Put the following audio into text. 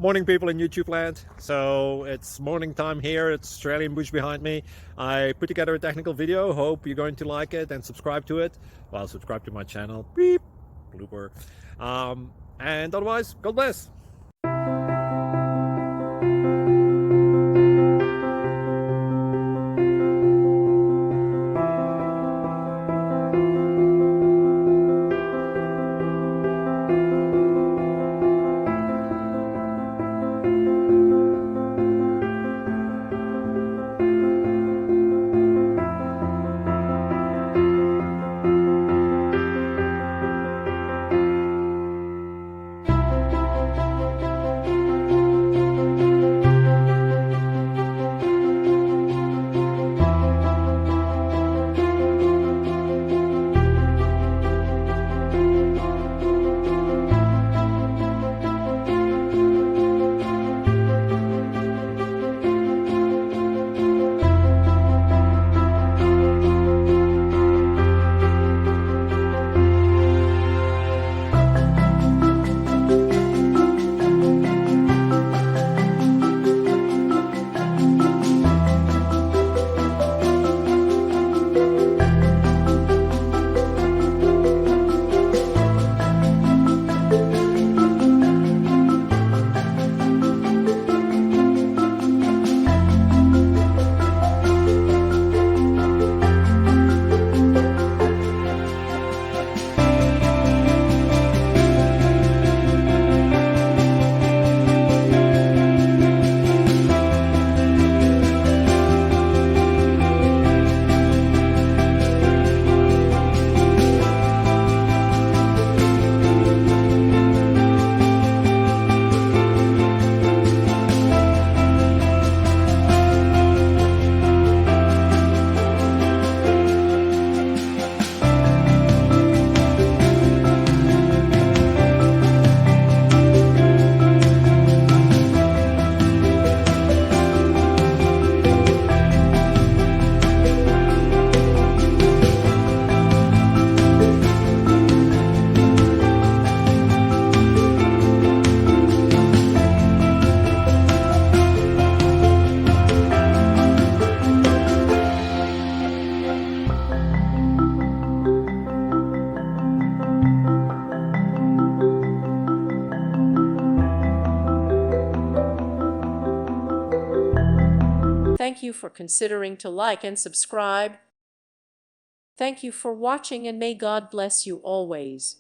Morning, people in YouTube land. So it's morning time here. It's Australian bush behind me. I put together a technical video. Hope you're going to like it and subscribe to it. Well, subscribe to my channel. Beep. Blooper. And otherwise, God bless. Thank you for considering to like and subscribe. Thank you for watching, and may God bless you always.